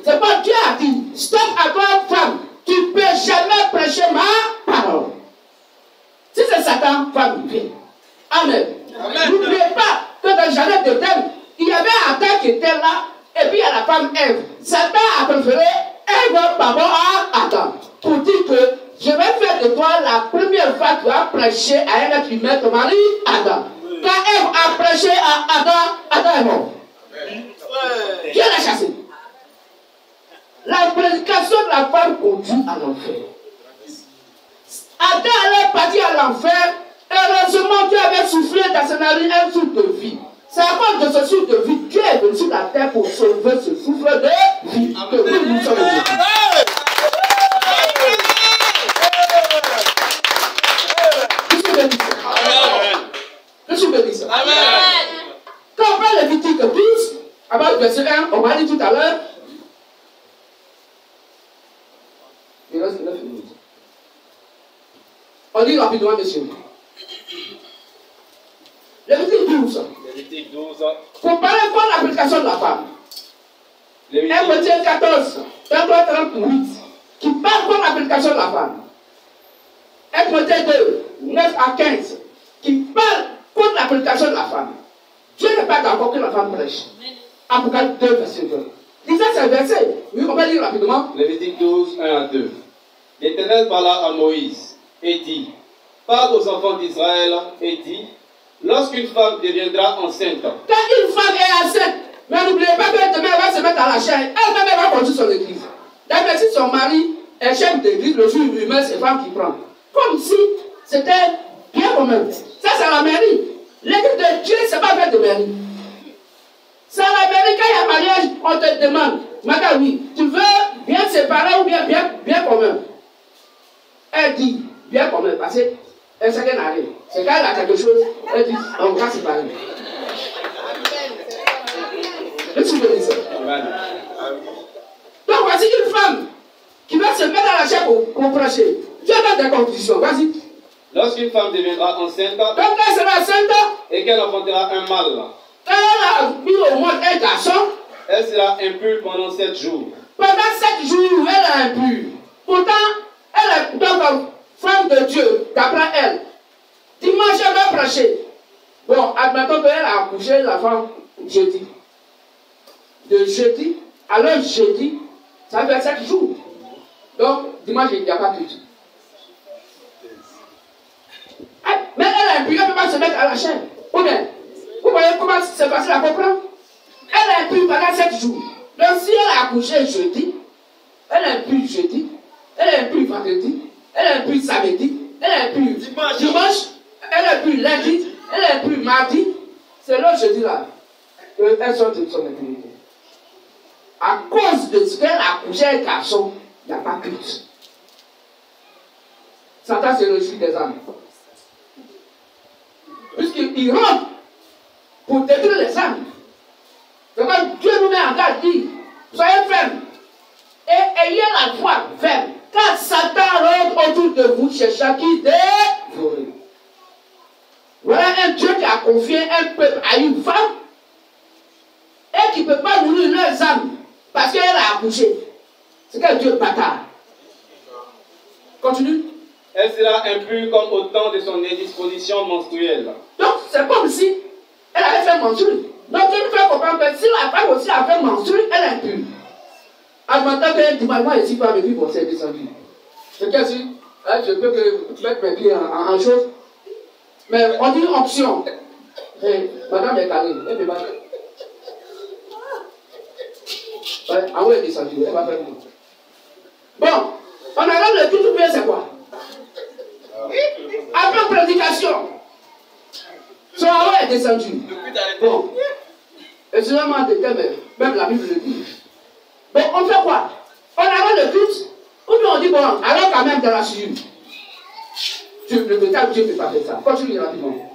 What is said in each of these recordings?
C'est pas Dieu a dit, stop à toi, femme, tu ne peux jamais prêcher ma parole. Si c'est Satan, femme, viens. Amen. N'oubliez pas que dans le jardin d'Éden, il y avait Adam qui était là, et puis il y a la femme Ève. Satan a préféré Ève par rapport à Adam. Pour dire que je vais faire de toi la première fois que tu vas prêcher à un être humain, ton mari, Adam. Quand Ève a prêché à Adam, Adam est mort. Dieu l'a chassé. La prédication de la femme conduit à l'enfer. Adam allait partir à l'enfer. Heureusement, Dieu avait soufflé dans ses narines un souffle de vie. C'est à cause de ce souffle de vie, Dieu est venu sur la terre pour sauver ce souffle de vie. Que nous sommes aujourd'hui. Je suis béni ça. Quand on parle de Lévitique 12, à bas du verset 1, on m'a dit tout à l'heure. Il reste 9 minutes. On dit rapidement, messieurs. Lévitique 12. Lévitique 12. Pour parler de l'application de la femme. 1 Corinthiens 14, 23, 38. Qui parle de l'application de la femme. 1 Corinthiens 2, 9 à 15. Qui parle contre l'application de la femme. Dieu n'est pas d'accord que la femme prêche. Apocalypse 2, verset 2. Lisez ce verset. Oui, on va lire rapidement. Lévitique 12, 1 à 2. L'Éternel parla à Moïse et dit, parle aux enfants d'Israël et dit, lorsqu'une femme deviendra enceinte. Quand une femme est enceinte, mais n'oubliez pas que demain elle va se mettre à la chaîne. Elle-même elle va conduire son église. D'ailleurs, si son mari est chef d'église, le jour humain, c'est femme qui prend. Comme si c'était bien commun. Ça, c'est la mairie. L'église de Dieu, c'est pas fait de mairie. C'est à la mairie, quand il y a mariage, on te demande, madame, oui, tu veux bien séparer ou bien commun? Elle dit, bien commun, parce qu'elle sait qu'elle n'a rien. C'est quand elle a quelque chose, elle dit, on va séparer. Je suis venu ça. Donc voici une femme qui va se mettre à la chair pour prêcher. Dieu donne des conditions, vas-y. Lorsqu'une femme deviendra enceinte, Donc elle sera enceinte, et qu'elle enfantera un mâle, quand elle a mis au monde un garçon, elle sera impure pendant 7 jours. pendant 7 jours, elle est impure. Pourtant, elle est donc femme de Dieu, d'après elle. Dimanche, elle va prêcher. Bon, admettons qu'elle a accouché la femme jeudi. De jeudi, alors jeudi, ça fait 7 jours. Donc, dimanche, il n'y a pas culte. Mais elle est impure, elle ne peut pas se mettre à la chaîne. Ou bien, vous voyez comment c'est facile à comprendre? Elle est impure pendant 7 jours. Donc, si elle a accouché jeudi, elle est impure jeudi, elle est impure vendredi, elle est impure samedi, elle est impure dimanche, elle est impure lundi, elle est impure mardi. C'est là jeudi là qu'elle sort de son impunité. À cause de ce qu'elle a accouché un garçon, il n'y a pas de culte. Satan se réjouit des âmes. Puisqu'il rentre pour détruire les âmes. C'est quand Dieu nous met en garde, dit, soyez fermes et ayez la foi ferme. Car Satan rentre autour de vous, cherchant qui dévorer. Voilà un Dieu qui a confié un peuple à une femme et qui ne peut pas nourrir leurs âmes parce qu'elle a accouché. C'est quel Dieu bâtard. Continue. Elle sera impure comme au temps de son indisposition menstruelle. Donc, c'est comme si elle avait fait menstruer. Donc, il nous fait comprendre que si la femme aussi a fait menstruer, elle est impure. Admettant que dimanche ici, pas avec lui, bon, c'est descendu. C'est qu'est-ce que je peux mettre mes pieds en chose. Mais on dit option. Et madame est calée. Elle peut pas. Ah oui, elle est descendue. Elle va faire quoi? Bon, on arrête le tout bien, c'est quoi? Après prédication, son arrêt est descendu. Bon, et c'est vraiment des thèmes, même la Bible le dit. Bon, on fait quoi? On arrête le culte, ou bien on dit, bon, allons quand même dans la suite. Le bétail, Dieu ne peut pas faire ça. Continue rapidement.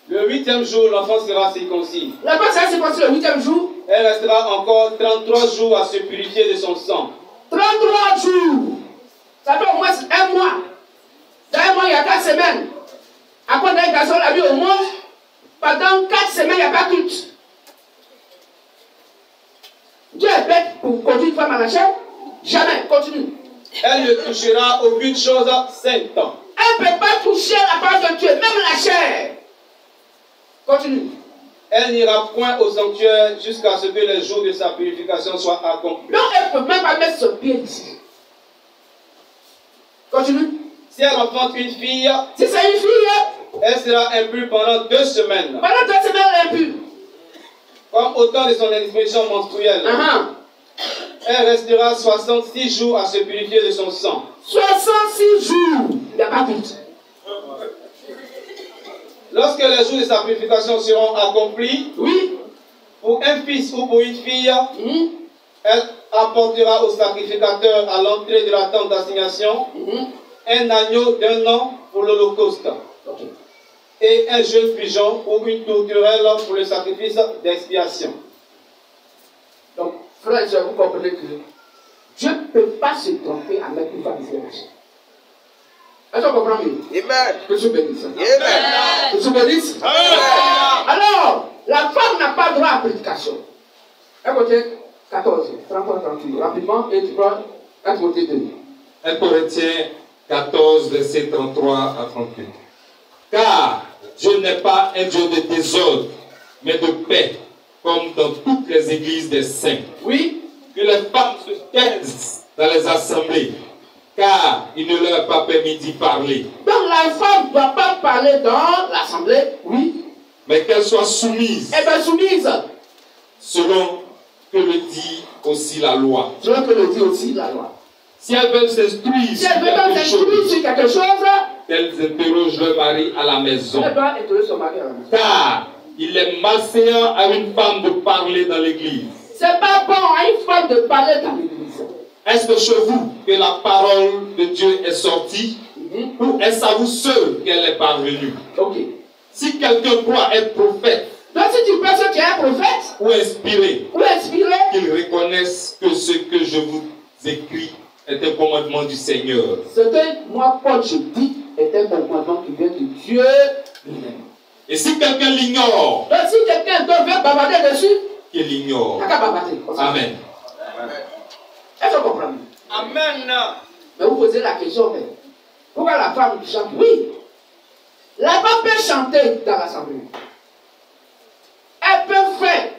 Le 8e jour, l'enfant sera circoncis. L'enfant sera circoncis le 8e jour. Elle restera encore 33 jours à se purifier de son sang. 33 jours. Ça fait au moins 1 mois. Dans 1 mois, il y a 4 semaines. Après, un garçon l'a mis au moins. Pendant 4 semaines, il n'y a pas culte. Dieu est bête pour conduire une femme femme à la chair? Jamais. Continue. Elle ne touchera aucune chose sainte. Elle ne peut pas toucher la parole de Dieu, même la chair. Continue. Elle n'ira point au sanctuaire jusqu'à ce que les jours de sa purification soient accomplis. Donc elle ne peut même pas mettre son pied ici. Continue. Si elle enfante une fille, Si c'est une fille, elle sera impure pendant 2 semaines. pendant 2 semaines, elle est impure. Comme au temps de son indisposition menstruelle. Elle restera 66 jours à se purifier de son sang. 66 jours. Il n'y a pas doute. Lorsque les jours de sa purification seront accomplis, Oui. pour un fils ou pour une fille, elle apportera au sacrificateur à l'entrée de la tente d'assignation un agneau d'1 an pour l'holocauste et un jeune pigeon ou une tourterelle pour le sacrifice d'expiation. Donc, frère et soeur, vous comprenez que Dieu ne peut pas se tromper avec une femme islamique. Est-ce qu'on comprend mieux? Amen. Que Dieu bénisse. Amen. Que Dieu bénisse. Alors, la femme n'a pas droit à prédication. Écoutez, 14, 33, 38. Rapidement, et tu prends 1 Timothée 2. 1 Corinthiens 14, versets 33 à 38. Car Dieu n'est pas un Dieu de désordre, mais de paix, comme dans toutes les églises des saints. Oui. Que les femmes se taisent dans les assemblées, car il ne leur est pas permis d'y parler. Donc la femme ne doit pas parler dans l'assemblée. Oui. Mais qu'elle soit soumise. Elle est soumise. Selon que le dit aussi la loi. Selon que le dit aussi la loi. Si elles veulent s'instruire Si elle veut s'instruire sur quelque chose, qu'elles interrogent leur mari à la maison. elle doit interroger son mari à la maison. Car il est malséant à une femme de parler dans l'église. C'est pas bon à une femme de parler dans l'église. Est-ce que chez vous que la parole de Dieu est sortie ou est-ce à vous seul qu'elle est parvenue? Ok. Si quelqu'un croit être prophète Donc si tu penses que tu es un prophète ou inspiré, ou inspiré, qu'il reconnaisse que ce que je vous écris est un commandement du Seigneur. ce que moi, Paul, je dis, est un commandement qui vient de Dieu lui-même. Et si quelqu'un l'ignore, Donc si quelqu'un doit venir bavarder dessus, qu'il l'ignore. il n'y a qu'à bavarder. Amen. Est-ce qu'on comprend? Amen. Mais vous posez la question, mais pourquoi la femme chante? Oui. La femme peut chanter dans l'assemblée. Elle peut faire,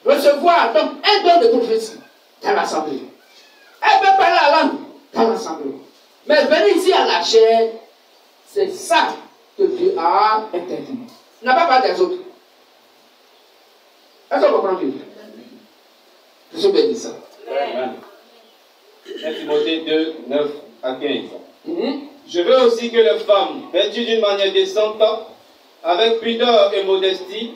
recevoir donc un don de prophétie dans l'assemblée. Elle peut parler la langue dans l'assemblée. Mais venir ici à la chair, c'est ça que Dieu a interdit. Il n'a pas parlé des autres. Est-ce qu'on comprend Dieu? Je suis béni ça. Amen. 1 Timothée 2, 9 à 15. Je veux aussi que les femmes, vêtues d'une manière décente, avec pudeur et modestie,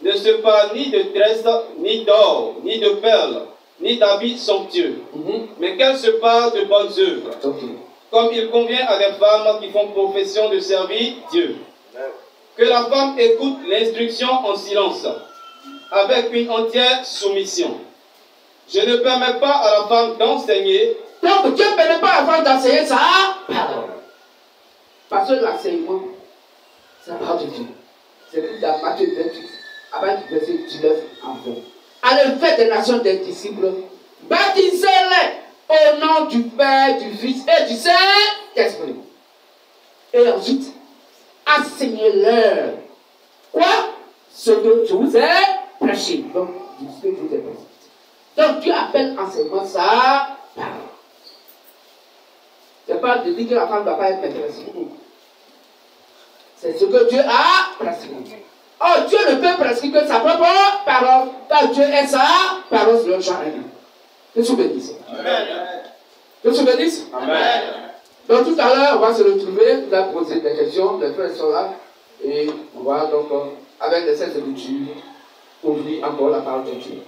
ne se parlent ni de tresses, ni d'or, ni de perles, ni d'habits somptueux, mais qu'elles se parlent de bonnes œuvres, comme il convient à des femmes qui font profession de servir Dieu. Que la femme écoute l'instruction en silence, avec une entière soumission. Je ne permets pas à la femme d'enseigner. Donc Dieu ne permet pas à la femme d'enseigner sa parole. Parce que l'enseignement, c'est la parole de Dieu. C'est écrit dans Matthieu 28, avec le verset 19 en 20. Allez faire des nations des disciples, baptisez-les au nom du Père, du Fils et du Saint-Esprit. Et ensuite, enseignez-leur quoi? Ce que je vous ai prêché. Donc, ce que je vous ai prêché. Donc Dieu appelle enseignement sa parole. C'est pas de dire que la femme ne doit pas être maîtresse. C'est ce que Dieu a prescrit. Oh, Dieu ne peut prescrire que sa propre parole, car Dieu est sa parole sur le champ. Que Dieu bénisse. Amen. Que Dieu bénisse. Amen. Donc tout à l'heure, on va se retrouver, on va poser des questions, les frères sont là, et on va donc, avec les 7 écritures, ouvrir encore la parole de Dieu.